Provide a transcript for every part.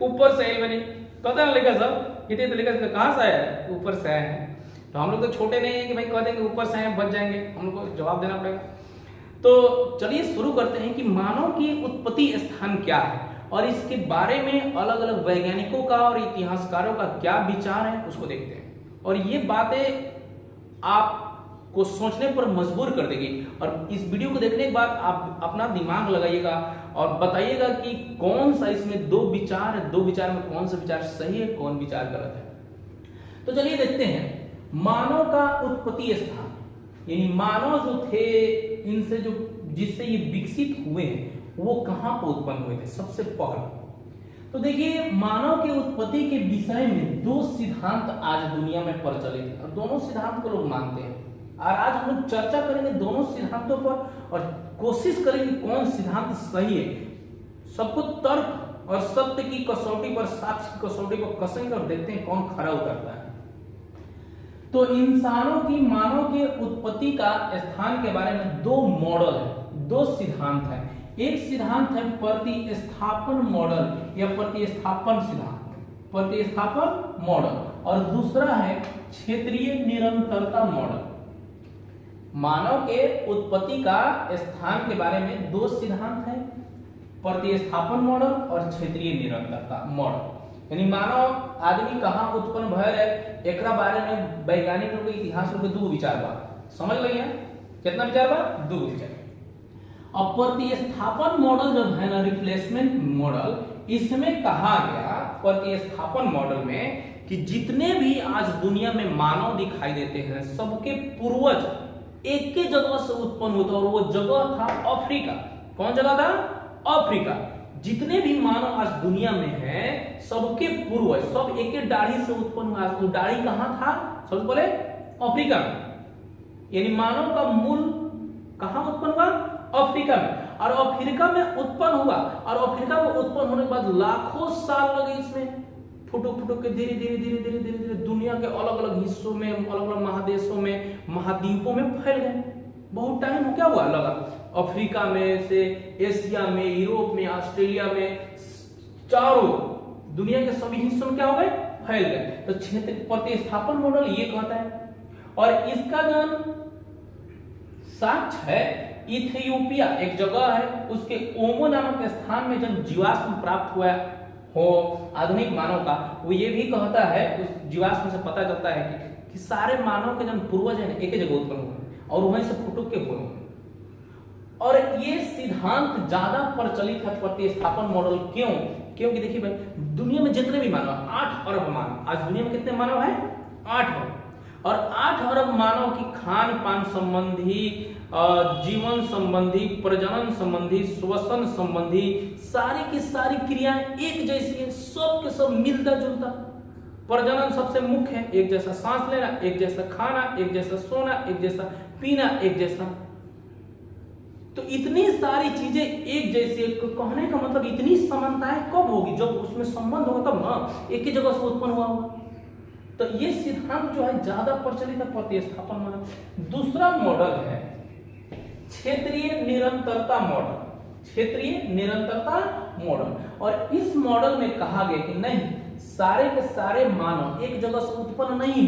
ऊपर से एल बनी, पता ना लिखा सब इतने तो लिखा कहाँ से आया है, ऊपर से आया है। तो हम लोग तो छोटे नहीं है कि भाई कह देंगे ऊपर से आए बच जाएंगे, हम लोग को जवाब देना पड़ेगा। तो चलिए शुरू करते हैं कि मानव की उत्पत्ति स्थान क्या है और इसके बारे में अलग अलग वैज्ञानिकों का और इतिहासकारों का क्या विचार है उसको देखते हैं। और ये बातें आपको सोचने पर मजबूर कर देगी। और इस वीडियो को देखने के बाद आप अपना दिमाग लगाइएगा और बताइएगा कि कौन सा इसमें दो विचार है, दो विचार में कौन सा विचार सही है, कौन विचार गलत है। तो चलिए देखते हैं मानव का उत्पत्ति स्थान, यानी मानव जो थे इनसे जो जिससे ये विकसित हुए हैं वो कहां पर उत्पन्न हुए थे सबसे पहले। तो देखिए मानव के उत्पत्ति के विषय में दो सिद्धांत आज दुनिया में प्रचलित है और दोनों सिद्धांत को लोग मानते हैं। और आज हम लोग चर्चा करेंगे दोनों सिद्धांतों पर और कोशिश करेंगे कौन सिद्धांत सही है। सबको तर्क और सत्य की कसौटी पर, साक्ष्य की कसौटी पर कसेंगे और देखते हैं कौन खरा उतरता है। तो इंसानों की मानव के उत्पत्ति का स्थान के बारे में दो मॉडल है, दो सिद्धांत है। एक सिद्धांत है प्रतिस्थापन मॉडल या प्रतिस्थापन सिद्धांत, प्रतिस्थापन मॉडल, और दूसरा है क्षेत्रीय निरंतरता मॉडल। मानव के उत्पत्ति का स्थान के बारे में दो सिद्धांत है, प्रतिस्थापन मॉडल और क्षेत्रीय निरंतरता मॉडल। यानी मानव आदमी कहाँ उत्पन्न भयल है एकरा बारे में वैज्ञानिक लोग इतिहास लोग दो विचार बा। समझ लिया कितना विचार बा, दो विचार। अब प्रतिस्थापन मॉडल जो है ना, रिप्लेसमेंट मॉडल, इसमें कहा गया प्रतिस्थापन मॉडल में कि जितने भी आज दुनिया में मानव दिखाई देते हैं सबके पूर्वज एक ही जगह से उत्पन्न हुए थे और वो जगह था अफ्रीका। कौन जगह था? अफ्रीका। जितने भी मानव आज दुनिया में हैं सबके पूर्वज सब एक ही दाढ़ी से उत्पन्न हुआ। तो दाढ़ी कहां था? सबसे पहले अफ्रीका में। यानी मानव का मूल कहां उत्पन्न हुआ? अफ्रीका में। और अफ्रीका में उत्पन्न हुआ और अफ्रीका में उत्पन्न होने के बाद लाखों साल लगे इसमें फुटुक फुटुक के धीरे धीरे धीरे धीरे धीरे धीरे दुनिया के अलग अलग हिस्सों में, अलग अलग महादेशों में, महाद्वीपों में फैल गए। बहुत टाइम क्या हुआ लगा, अफ्रीका में से एशिया में, यूरोप में, ऑस्ट्रेलिया में, चारों दुनिया के सभी हिस्सों में क्या हो गए? फैल गए। तो क्षेत्र प्रतिस्थापन मॉडल ये कहता है। और इसका जो साक्ष्य है इथियोपिया एक जगह है, उसके ओमो नामक स्थान में जब जीवाश्म प्राप्त हुआ हो आधुनिक मानव का, वो ये भी कहता है, उस जीवाश्म से पता चलता है कि सारे मानव के जब पूर्वज है एक ही जगह उत्पन्न हुए और वहीं से फुटुक के हुए। और ये सिद्धांत ज्यादा प्रचलित है प्रतिस्थापन मॉडल। क्यों? क्योंकि देखिए भाई दुनिया में जितने भी मानव 8 अरब मानव, आज दुनिया में कितने मानव है? 8 अरब। और 8 अरब मानव की खान पान संबंधी, जीवन संबंधी, प्रजनन संबंधी, श्वसन संबंधी सारी की सारी क्रियाएं एक जैसी है, सब के सब मिलता जुलता। प्रजनन सबसे मुख्य है, एक जैसा सांस लेना, एक जैसा खाना, एक जैसा सोना, एक जैसा पीना, एक जैसा। तो इतनी सारी चीजें एक जैसी, कहने का मतलब इतनी समानताएं कब होगी? जब उसमें संबंध होगा तब ना, एक ही जगह से उत्पन्न हुआ होगा। तो ये सिद्धांत जो है ज्यादा प्रचलित है प्रतिस्थापन मॉडल। दूसरा मॉडल है क्षेत्रीय निरंतरता मॉडल, क्षेत्रीय निरंतरता मॉडल। और इस मॉडल में कहा गया कि नहीं, सारे के सारे मानव एक जगह से उत्पन्न नहीं,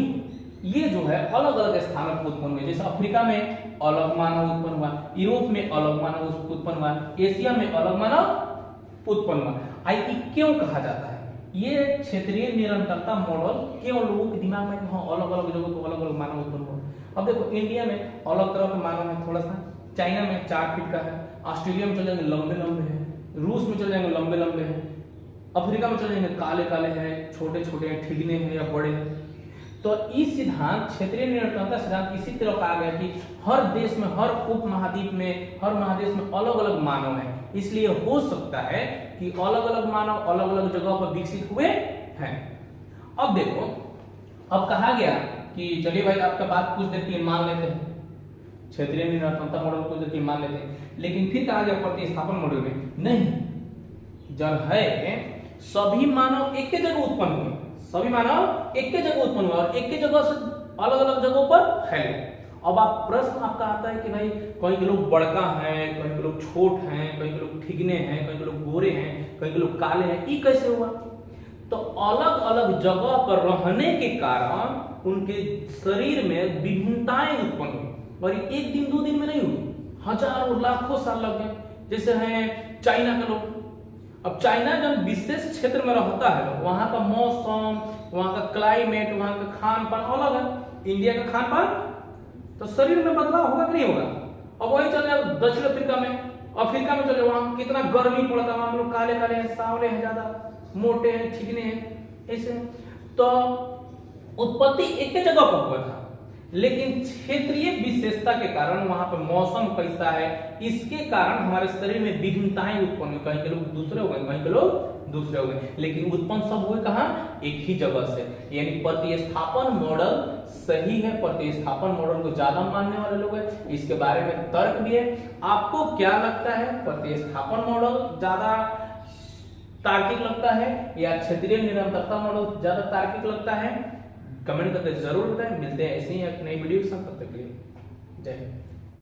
ये जो है अलग अलग स्थानों पर उत्पन्न हुए। जैसे अफ्रीका में अलग मानव उत्पन्न हुआ, यूरोप में अलग मानव उत्पन्न हुआ, एशिया में अलग मानव उत्पन्न हुआ। आई क्यों कहा जाता है ये क्षेत्रीय निरंतरता मॉडल? क्यों लोगों के दिमाग में हाँ अलग अलग जगह पर अलग अलग मानव उत्पन्न हुआ। अब देखो इंडिया में अलग तरह के मानव है, थोड़ा सा चाइना में 4 फीट का है, ऑस्ट्रेलिया में चले जाएंगे लंबे लंबे हैं, रूस में चले जाएंगे लंबे लंबे हैं, अफ्रीका में चले जाएंगे काले काले हैं, छोटे छोटे हैं, ठिगने हैं या बड़े हैं। तो इस सिद्धांत क्षेत्रीय निरंतरता सिद्धांत इसी तरह कहा गया कि हर देश में, हर उप महाद्वीप में, हर महादेश में अलग अलग मानव हैं। इसलिए हो सकता है कि अलग अलग मानव अलग अलग जगह पर विकसित हुए हैं। अब देखो, अब कहा गया कि चलिए भाई आपका बात कुछ देर के लिए मान लेते हैं, क्षेत्रीय निरंतरता मॉडल कुछ देर के लिए मान लेते हैं, लेकिन फिर कहा गया प्रतिस्थापन मॉडल में नहीं, जब है सभी मानव एक ही जगह उत्पन्न हुए, सभी मानव एक ही जगह उत्पन्न हुए और एक ही जगह से अलग अलग जगहों पर फैले। अब आप प्रश्न आपका आता है कि भाई कहीं के लोग बड़का हैं, कहीं के लोग छोट हैं, कहीं के लोग ठिगने हैं, कहीं के लोग गोरे हैं, कहीं के लोग काले हैं, ये कैसे हुआ? तो अलग अलग जगह पर रहने के कारण उनके शरीर में विभिन्नताएं उत्पन्न हुई, और एक दिन दो दिन में नहीं हुई, हजारों लाखों साल लग गए। जैसे हैं चाइना के लोग, अब चाइना जब विशेष क्षेत्र में रहता है, वहां का मौसम, वहां का क्लाइमेट, वहां का खान पान अलग है। इंडिया का खान पान, तो शरीर में बदलाव होगा कि नहीं होगा। अब वही चले जाओ दक्षिण अफ्रीका में, अफ्रीका में चले, वहां कितना गर्मी पड़ता है, वहां लोग काले काले हैं, सांवले हैं, ज्यादा मोटे हैं, चिकने हैं, ऐसे। तो उत्पत्ति एक ही जगह पर हुआ था, लेकिन क्षेत्रीय विशेषता के कारण, वहां पर मौसम कैसा है, इसके कारण हमारे शरीर में विभिन्नताएं उत्पन्न हुई। कहीं के लोग दूसरे हो गए, कहीं के लोग दूसरे हो गए, लेकिन उत्पन्न सब हुए कहां, एक ही जगह से। यानी प्रतिस्थापन मॉडल सही है। प्रतिस्थापन मॉडल को ज्यादा मानने वाले लोग हैं, इसके बारे में तर्क भी है। आपको क्या लगता है, प्रतिस्थापन मॉडल ज्यादा तार्किक लगता है या क्षेत्रीय निरंतरता मॉडल ज्यादा तार्किक लगता है? कमेंट करके जरूर बताएं। मिलते हैं ऐसे ही एक नई वीडियो के साथ, तब तक के लिए जय हिंद।